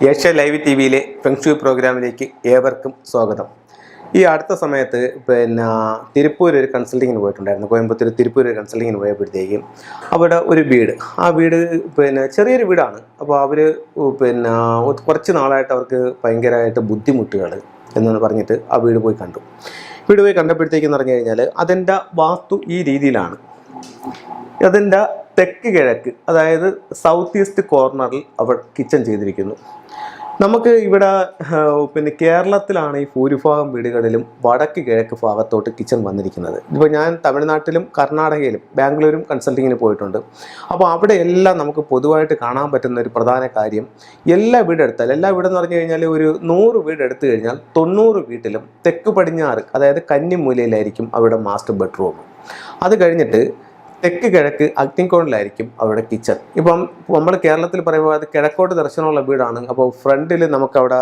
Asia live T വിയിലെ feng shui പ്രോഗ്രാമിലേക്ക് ഏവർക്കും സ്വാഗതം. ഈ അടുത്ത സമയത്ത് തിരുപ്പൂർ ഒരു കൺസൾട്ടിങ്ങിന് പോയിട്ടുണ്ടായിരുന്നു. കോയമ്പത്തൂർ തിരുപ്പൂർ ഒരു കൺസൾട്ടിങ്ങിന് പോയപ്പോഴത്തേക്കും അവിടെ ഒരു വീട്, ആ വീട് ചെറിയൊരു വീടാണ്. അപ്പോൾ അവർ കുറച്ച് നാളായിട്ട് അവർക്ക് ഭയങ്കരമായിട്ട് ബുദ്ധിമുട്ടുകൾ എന്ന് പറഞ്ഞിട്ട് ആ വീട് പോയി കണ്ടു. വീട് പോയി കണ്ടപ്പോഴത്തേക്കെന്ന് പറഞ്ഞു കഴിഞ്ഞാൽ അതിൻ്റെ വാസ്തു ഈ രീതിയിലാണ്. അതിൻ്റെ തെക്ക് കിഴക്ക്, അതായത് സൗത്ത് ഈസ്റ്റ് കോർണറിൽ അവർ കിച്ചൺ ചെയ്തിരിക്കുന്നു. നമുക്ക് ഇവിടെ കേരളത്തിലാണ് ഈ ഭൂരിഭാഗം വീടുകളിലും വടക്ക് കിഴക്ക് ഭാഗത്തോട്ട് കിച്ചൺ വന്നിരിക്കുന്നത്. ഇപ്പോൾ ഞാൻ തമിഴ്നാട്ടിലും കർണാടകയിലും ബാംഗ്ലൂരും കൺസൾട്ടിങ്ങിന് പോയിട്ടുണ്ട്. അപ്പോൾ അവിടെ എല്ലാം നമുക്ക് പൊതുവായിട്ട് കാണാൻ പറ്റുന്ന ഒരു പ്രധാന കാര്യം, എല്ലാ വീടെന്ന് പറഞ്ഞു കഴിഞ്ഞാൽ ഒരു 100 വീടെടുത്തു കഴിഞ്ഞാൽ 90 വീട്ടിലും തെക്ക് പടിഞ്ഞാറ്, അതായത് കന്നിമൂലയിലായിരിക്കും അവിടെ മാസ്റ്റർ ബെഡ്റൂം. അത് കഴിഞ്ഞിട്ട് തെക്ക് കിഴക്ക് അഗ്നിക്കോണിലായിരിക്കും അവിടെ കിച്ചൺ. ഇപ്പം നമ്മൾ കേരളത്തിൽ പറയുമ്പോൾ അത് കിഴക്കോട്ട് ദർശനമുള്ള വീടാണ്. അപ്പോൾ ഫ്രണ്ടിൽ നമുക്കവിടെ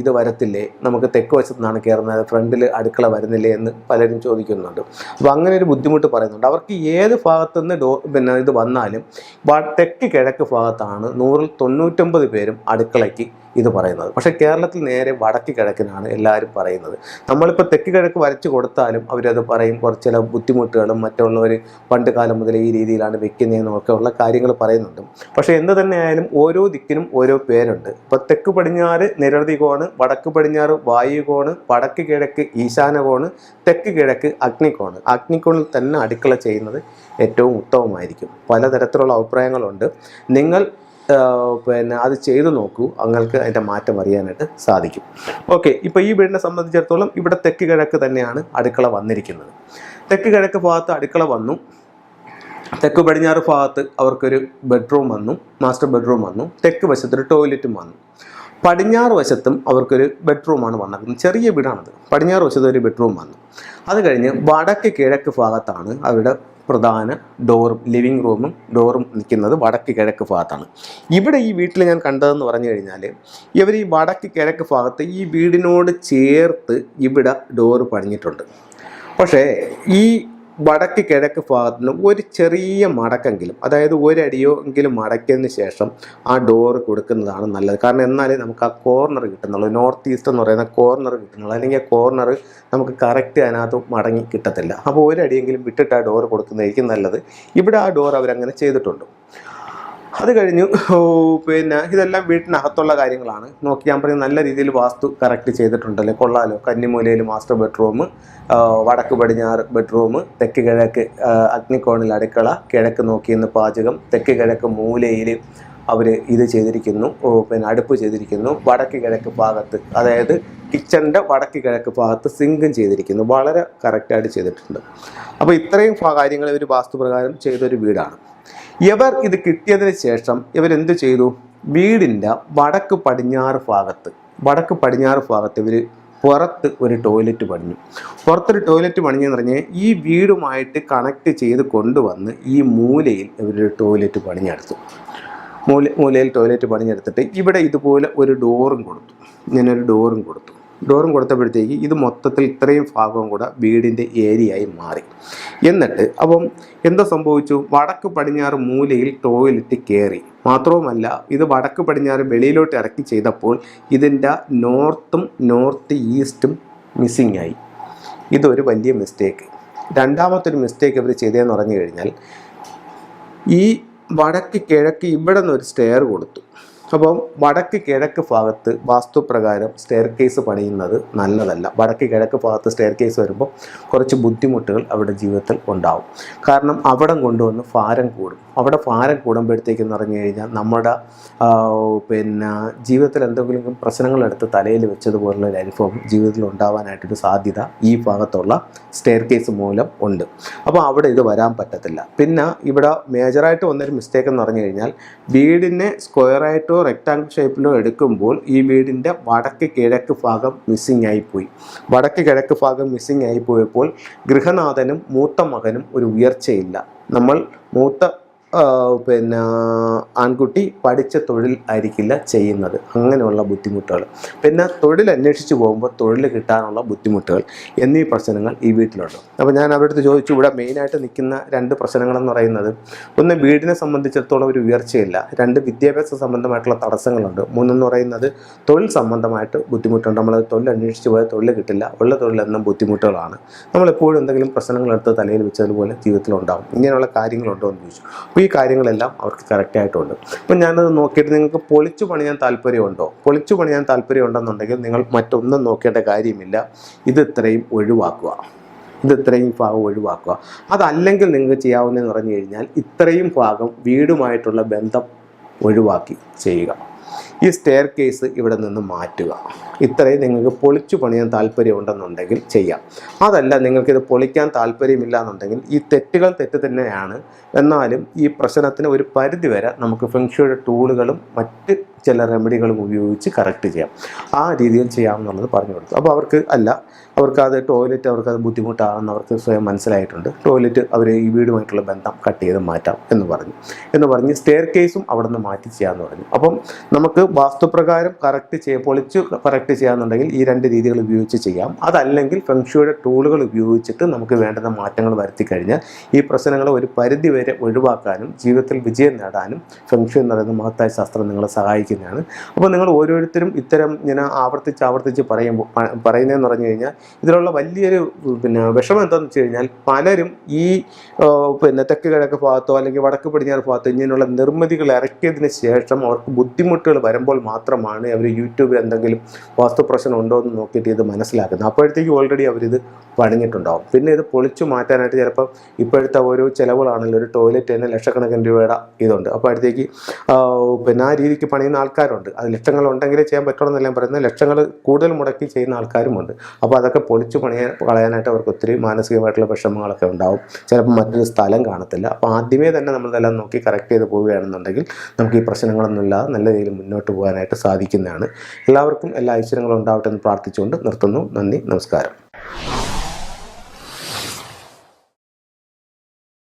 ഇത് വരത്തില്ലേ, നമുക്ക് തെക്ക് വശത്തു നിന്നാണ് കയറുന്നത്, ഫ്രണ്ടിൽ അടുക്കള വരുന്നില്ലേ എന്ന് പലരും ചോദിക്കുന്നുണ്ട്. അപ്പോൾ അങ്ങനെ ഒരു ബുദ്ധിമുട്ട് പറയുന്നുണ്ട്. അവർക്ക് ഏത് ഭാഗത്തുനിന്ന് ഇത് വന്നാലും തെക്ക് കിഴക്ക് ഭാഗത്താണ് 100-ൽ 99 പേരും അടുക്കളയ്ക്ക് ഇത് പറയുന്നത്. പക്ഷേ കേരളത്തിൽ നേരെ വടക്ക് കിഴക്കിനാണ് എല്ലാവരും പറയുന്നത്. നമ്മളിപ്പോൾ തെക്ക് കിഴക്ക് വരച്ച് കൊടുത്താലും അവരത് പറയും, കുറച്ച് ചില ബുദ്ധിമുട്ടുകളും മറ്റുള്ളവർ പണ്ട് കാലം മുതൽ ഈ രീതിയിലാണ് വെക്കുന്നതെന്നൊക്കെ ഉള്ള കാര്യങ്ങൾ പറയുന്നുണ്ട്. പക്ഷേ എന്ത് തന്നെയായാലും ഓരോ ദിക്കിനും ഓരോ പേരുണ്ട്. ഇപ്പോൾ തെക്ക് പടിഞ്ഞാറ് നിരവധി കോണ്, വടക്ക് പടിഞ്ഞാറ് വായുകോണ്, വടക്ക് കിഴക്ക് ഈശാനകോണ്, തെക്ക് കിഴക്ക് അഗ്നിക്കോണ്. അഗ്നിക്കോണിൽ തന്നെ അടുക്കള ചെയ്യുന്നത് ഏറ്റവും ഉത്തമമായിരിക്കും. പലതരത്തിലുള്ള അഭിപ്രായങ്ങളുണ്ട്. നിങ്ങൾ അത് ചെയ്തു നോക്കൂ, നിങ്ങൾക്ക് അതിൻ്റെ മാറ്റം അറിയാനായിട്ട് സാധിക്കും. ഓക്കെ, ഇപ്പോൾ ഈ വീടിനെ സംബന്ധിച്ചിടത്തോളം ഇവിടെ തെക്ക് കിഴക്ക് തന്നെയാണ് അടുക്കള വന്നിരിക്കുന്നത്. തെക്ക് കിഴക്ക് ഭാഗത്ത് അടുക്കള വന്നു. തെക്ക് പടിഞ്ഞാറ് ഭാഗത്ത് അവർക്കൊരു ബെഡ്റൂം വന്നു, മാസ്റ്റർ ബെഡ്റൂം വന്നു. തെക്ക് വശത്തൊരു ടോയ്ലറ്റും വന്നു. പടിഞ്ഞാറ് വശത്തും അവർക്കൊരു ബെഡ്റൂമാണ് വന്നത്. ചെറിയ വീടാണത്. പടിഞ്ഞാറ് വശത്ത് ഒരു ബെഡ്റൂം വന്നു. അത് കഴിഞ്ഞ് വടക്ക് കിഴക്ക് ഭാഗത്താണ് അവരുടെ പ്രധാന ഡോറും ലിവിങ് റൂമും ഡോറും നിൽക്കുന്നത് വടക്ക് കിഴക്ക് ഭാഗത്താണ്. ഇവിടെ ഈ വീട്ടിൽ ഞാൻ കണ്ടതെന്ന് പറഞ്ഞു കഴിഞ്ഞാൽ ഇവർ ഈ വടക്ക് കിഴക്ക് ഭാഗത്ത് ഈ വീടിനോട് ചേർത്ത് ഇവിടെ ഡോറ് പണിഞ്ഞിട്ടുണ്ട്. പക്ഷേ ഈ വടക്ക് കിഴക്ക് ഭാഗത്തുനിന്ന് ഒരു ചെറിയ മടക്കെങ്കിലും, അതായത് ഒരടിയോ എങ്കിലും മടക്കിയതിന് ശേഷം ആ ഡോറ് കൊടുക്കുന്നതാണ് നല്ലത്. കാരണം എന്നാലേ നമുക്ക് ആ കോർണർ കിട്ടുന്നുള്ളൂ. നോർത്ത് ഈസ്റ്റ് എന്ന് പറയുന്ന കോർണർ കിട്ടുന്നുള്ളൂ. അല്ലെങ്കിൽ ആ കോർണർ നമുക്ക് കറക്റ്റ് അതിനകത്ത് മടങ്ങി കിട്ടത്തില്ല. അപ്പോൾ ഒരടിയെങ്കിലും വിട്ടിട്ട് ആ ഡോറ് കൊടുക്കുന്നതായിരിക്കും നല്ലത്. ഇവിടെ ആ ഡോർ അവരങ്ങനെ ചെയ്തിട്ടുണ്ട്. അത് കഴിഞ്ഞു. ഇതെല്ലാം വീട്ടിനകത്തുള്ള കാര്യങ്ങളാണ്. നോക്കി ഞാൻ പറയും, നല്ല രീതിയിൽ വാസ്തു കറക്റ്റ് ചെയ്തിട്ടുണ്ടല്ലേ, കൊള്ളാലോ. കന്നിമൂലയിൽ മാസ്റ്റർ ബെഡ്റൂം, വടക്ക് പടിഞ്ഞാറ് ബെഡ്റൂം, തെക്ക് കിഴക്ക് അഗ്നിക്കോണിൽ അടുക്കള, കിഴക്ക് നോക്കിയെന്ന് പാചകം, തെക്ക് കിഴക്ക് മൂലയിൽ അവർ ഇത് ചെയ്തിരിക്കുന്നു, അടുപ്പ് ചെയ്തിരിക്കുന്നു. വടക്ക് കിഴക്ക് ഭാഗത്ത്, അതായത് കിച്ചണിൻ്റെ വടക്ക് കിഴക്ക് ഭാഗത്ത് സിങ്കും ചെയ്തിരിക്കുന്നു. വളരെ കറക്റ്റായിട്ട് ചെയ്തിട്ടുണ്ട്. അപ്പോൾ ഇത്രയും കാര്യങ്ങൾ ഇവർ വാസ്തുപ്രകാരം ചെയ്തൊരു വീടാണ്. ഇവർ ഇത് കിട്ടിയതിന് ശേഷം ഇവരെന്ത് ചെയ്തു? വീടിൻ്റെ വടക്ക് പടിഞ്ഞാറ് ഭാഗത്ത് ഇവർ പുറത്ത് ഒരു ടോയ്ലറ്റ് പണിഞ്ഞു. പുറത്തൊരു ടോയ്ലറ്റ് പണിഞ്ഞെന്ന് പറഞ്ഞാൽ ഈ വീടുമായിട്ട് കണക്ട് ചെയ്ത് കൊണ്ടുവന്ന് ഈ മൂലയിൽ ഇവരൊരു ടോയ്ലറ്റ് പണിഞ്ഞെടുത്തു. മൂലയിൽ ടോയ്ലറ്റ് പണിഞ്ഞെടുത്തിട്ട് ഇവിടെ ഇതുപോലെ ഒരു ഡോറും കൊടുത്തു. ഇങ്ങനൊരു ഡോറും കൊടുത്തപ്പോഴത്തേക്ക് ഇത് മൊത്തത്തിൽ ഇത്രയും ഭാഗവും കൂടെ വീടിൻ്റെ ഏരിയയായി മാറി. എന്നിട്ട് അപ്പം എന്താ സംഭവിച്ചു? വടക്ക് പടിഞ്ഞാറ് മൂലയിൽ ടോയ്ലറ്റ് കയറി. മാത്രവുമല്ല, ഇത് വടക്ക് പടിഞ്ഞാറ് വെളിയിലോട്ട് ഇറക്കി ചെയ്തപ്പോൾ ഇതിൻ്റെ നോർത്തും നോർത്ത് ഈസ്റ്റും മിസ്സിങ് ആയി. ഇതൊരു വലിയ മിസ്റ്റേക്ക്. രണ്ടാമത്തൊരു മിസ്റ്റേക്ക് ഇവർ ചെയ്തതെന്ന് പറഞ്ഞു കഴിഞ്ഞാൽ ഈ വടക്ക് കിഴക്ക് ഇവിടെ നിന്നൊരു സ്റ്റെയർ കൊടുത്തു. അപ്പം വടക്ക് കിഴക്ക് ഭാഗത്ത് വാസ്തുപ്രകാരം സ്റ്റെയർ കേസ് പണിയുന്നത് നല്ലതല്ല. വടക്ക് കിഴക്ക് ഭാഗത്ത് സ്റ്റെയർ കേസ് വരുമ്പോൾ കുറച്ച് ബുദ്ധിമുട്ടുകൾ അവരുടെ ജീവിതത്തിൽ ഉണ്ടാവും. കാരണം അവിടെ കൊണ്ടുവന്ന് ഭാരം കൂടും. അവിടെ ഭാരം കൂടുമ്പോഴത്തേക്കെന്ന് പറഞ്ഞു കഴിഞ്ഞാൽ നമ്മുടെ ജീവിതത്തിൽ എന്തെങ്കിലും പ്രശ്നങ്ങളെടുത്ത് തലയിൽ വെച്ചതുപോലുള്ള ഒരു അനുഭവം ജീവിതത്തിൽ ഉണ്ടാവാനായിട്ടൊരു സാധ്യത ഈ ഭാഗത്തുള്ള സ്റ്റെയർ കേസ് മൂലം ഉണ്ട്. അപ്പോൾ അവിടെ ഇത് വരാൻ പറ്റത്തില്ല. പിന്നെ ഇവിടെ മേജറായിട്ട് വന്നൊരു മിസ്റ്റേക്ക് എന്ന് പറഞ്ഞു കഴിഞ്ഞാൽ വീടിനെ സ്ക്വയറായിട്ടോ റെക്ടാങ്കിൾ ഷേപ്പിലോ എടുക്കുമ്പോൾ ഈ വീടിൻ്റെ വടക്ക് കിഴക്ക് ഭാഗം മിസ്സിങ് ആയിപ്പോയി. വടക്ക് കിഴക്ക് ഭാഗം മിസ്സിങ് ആയിപ്പോയപ്പോൾ ഗൃഹനാഥനും മൂത്ത മകനും ഒരു ഉയർച്ചയില്ല. നമ്മൾ മൂത്ത പിന്നെ ആൺകുട്ടി പഠിച്ച തൊഴിൽ ആയിരിക്കില്ല ചെയ്യുന്നത്, അങ്ങനെയുള്ള ബുദ്ധിമുട്ടുകൾ. പിന്നെ തൊഴിൽ അന്വേഷിച്ച് പോകുമ്പോൾ തൊഴിൽ കിട്ടാനുള്ള ബുദ്ധിമുട്ടുകൾ എന്നീ പ്രശ്നങ്ങൾ ഈ വീട്ടിലുണ്ട്. അപ്പോൾ ഞാൻ അവരുടെ അടുത്ത് ചോദിച്ചു, ഇവിടെ മെയിനായിട്ട് നിൽക്കുന്ന 2 പ്രശ്നങ്ങളെന്ന് പറയുന്നത്, ഒന്ന് വീടിനെ സംബന്ധിച്ചിടത്തോളം ഒരു ഉയർച്ചയില്ല, 2 വിദ്യാഭ്യാസ സംബന്ധമായിട്ടുള്ള തടസ്സങ്ങളുണ്ട്, 3 എന്ന് പറയുന്നത് തൊഴിൽ സംബന്ധമായിട്ട് ബുദ്ധിമുട്ടുണ്ട്. നമ്മൾ തൊഴിൽ അന്വേഷിച്ച് പോയാൽ തൊഴിൽ കിട്ടില്ല, ഉള്ള തൊഴിലെന്നും ബുദ്ധിമുട്ടുകളാണ്. നമ്മളെപ്പോഴും എന്തെങ്കിലും പ്രശ്നങ്ങളെടുത്ത് തലയിൽ വെച്ചതുപോലെ ജീവിതത്തിലുണ്ടാകും. ഇങ്ങനെയുള്ള കാര്യങ്ങളുണ്ടോ എന്ന് ചോദിച്ചു. അപ്പോൾ ഈ കാര്യങ്ങളെല്ലാം അവർക്ക് കറക്റ്റായിട്ടുണ്ട്. അപ്പം ഞാനത് നോക്കിയിട്ട് നിങ്ങൾക്ക് പൊളിച്ചു പണിയാൻ താല്പര്യമുണ്ടോ? പൊളിച്ചു പണിയാൻ താല്പര്യമുണ്ടെന്നുണ്ടെങ്കിൽ നിങ്ങൾ മറ്റൊന്നും നോക്കേണ്ട കാര്യമില്ല, ഇത് ഇത്രയും ഒഴിവാക്കുക, ഇത്രയും ഭാഗം ഒഴിവാക്കുക. അതല്ലെങ്കിൽ നിങ്ങൾക്ക് ചെയ്യാവുന്നതെന്ന് പറഞ്ഞു കഴിഞ്ഞാൽ ഇത്രയും ഭാഗം വീടുമായിട്ടുള്ള ബന്ധം ഒഴിവാക്കി ചെയ്യുക. ഈ സ്റ്റെയർ കേസ് ഇവിടെ നിന്ന് മാറ്റുക. ഇത്രയും നിങ്ങൾക്ക് പൊളിച്ചു പണിയാൻ താല്പര്യമുണ്ടെന്നുണ്ടെങ്കിൽ ചെയ്യാം. അതല്ല നിങ്ങൾക്കിത് പൊളിക്കാൻ താല്പര്യമില്ല എന്നുണ്ടെങ്കിൽ ഈ തെറ്റുകൾ തെറ്റ് തന്നെയാണ്, എന്നാലും ഈ പ്രശ്നത്തിന് ഒരു പരിധി വരെ നമുക്ക് ഫെങ്ഷുയുടെ ടൂളുകളും മറ്റ് ചില റെമഡികളും ഉപയോഗിച്ച് കറക്റ്റ് ചെയ്യാം. ആ രീതിയിൽ ചെയ്യാമെന്നുള്ളത് പറഞ്ഞു കൊടുത്തു. അപ്പോൾ അവർക്കത് ടോയ്ലറ്റ് അവർക്കത് ബുദ്ധിമുട്ടാണെന്ന് അവർക്ക് സ്വയം മനസ്സിലായിട്ടുണ്ട്. ടോയ്ലറ്റ് അവർ ഈ വീടുമായിട്ടുള്ള ബന്ധം കട്ട് ചെയ്ത് മാറ്റാം എന്ന് പറഞ്ഞ് സ്റ്റെയർ കേസും അവിടെ നിന്ന് മാറ്റി ചെയ്യാമെന്ന് പറഞ്ഞു. അപ്പം നമുക്ക് വാസ്തുപ്രകാരം പൊളിച്ച് കറക്റ്റ് ചെയ്യാമെന്നുണ്ടെങ്കിൽ ഈ 2 രീതികൾ ഉപയോഗിച്ച് ചെയ്യാം. അതല്ലെങ്കിൽ ഫെങ്ഷുയുടെ ടൂളുകൾ ഉപയോഗിച്ചിട്ട് നമുക്ക് വേണ്ടുന്ന മാറ്റങ്ങൾ വരുത്തി കഴിഞ്ഞാൽ ഈ പ്രശ്നങ്ങൾ ഒരു പരിധി വരെ ഒഴിവാക്കാനും ജീവിതത്തിൽ വിജയം നേടാനും ഫെങ്ഷു എന്ന് പറയുന്ന മഹത്തായ ശാസ്ത്രം നിങ്ങളെ സഹായിക്കുന്നതാണ്. അപ്പോൾ നിങ്ങൾ ഓരോരുത്തരും ഇത്തരം ഇങ്ങനെ ആവർത്തിച്ച് പറയുന്നതെന്ന് പറഞ്ഞു കഴിഞ്ഞാൽ ഇതിലുള്ള വലിയൊരു വിഷമം എന്താണെന്ന് വെച്ച് കഴിഞ്ഞാൽ പലരും ഈ തെക്ക് കിഴക്ക് ഭാഗത്തോ അല്ലെങ്കിൽ വടക്ക് പടിഞ്ഞാറ് ഭാഗത്തോ ഇങ്ങനെയുള്ള നിർമ്മിതികൾ ഇറക്കിയതിന് ശേഷം അവർക്ക് ബുദ്ധിമുട്ടുകൾ വരുമ്പോൾ മാത്രമാണ് അവർ യൂട്യൂബിൽ എന്തെങ്കിലും വാസ്തുപ്രശ്നം ഉണ്ടോ എന്ന് നോക്കിയിട്ട് ഇത് മനസ്സിലാക്കുന്നത്. അപ്പോഴത്തേക്ക് ഓൾറെഡി അവരിത് പണിഞ്ഞിട്ടുണ്ടാവും. പിന്നെ ഇത് പൊളിച്ചു മാറ്റാനായിട്ട് ചിലപ്പോൾ ഇപ്പോഴത്തെ ഓരോ ചിലവുകളാണല്ലോ, ഒരു ടോയ്ലറ്റ് തന്നെ ലക്ഷക്കണക്കിന് രൂപയുടെ ഇതുണ്ട്. അപ്പോഴത്തേക്ക് ആ രീതിക്ക് പണിയുന്ന ആൾക്കാരുണ്ട്. അത് ലക്ഷങ്ങളുണ്ടെങ്കിലേ ചെയ്യാൻ പറ്റണമെന്നല്ല ഞാൻ പറയുന്നത്, ലക്ഷങ്ങൾ കൂടുതൽ മുടക്കി ചെയ്യുന്ന ആൾക്കാരുമുണ്ട്. അപ്പോൾ അതൊക്കെ പൊളിച്ചു കളയാനായിട്ട് അവർക്ക് ഒത്തിരി മാനസികമായിട്ടുള്ള വിഷമങ്ങളൊക്കെ ഉണ്ടാവും. ചിലപ്പോൾ മറ്റൊരു സ്ഥലം കാണത്തില്ല. അപ്പോൾ ആദ്യമേ തന്നെ നമ്മളിതെല്ലാം നോക്കി കറക്റ്റ് ചെയ്ത് പോവുകയാണെന്നുണ്ടെങ്കിൽ നമുക്ക് ഈ പ്രശ്നങ്ങളൊന്നുമില്ലാതെ നല്ല രീതിയിൽ മുന്നോട്ട് പോകാനായിട്ട് സാധിക്കുന്നതാണ്. എല്ലാവർക്കും എല്ലാ ഐശ്വര്യങ്ങളും ഉണ്ടാവട്ടെ എന്ന് പ്രാർത്ഥിച്ചുകൊണ്ട് നിർത്തുന്നു. നന്ദി, നമസ്കാരം.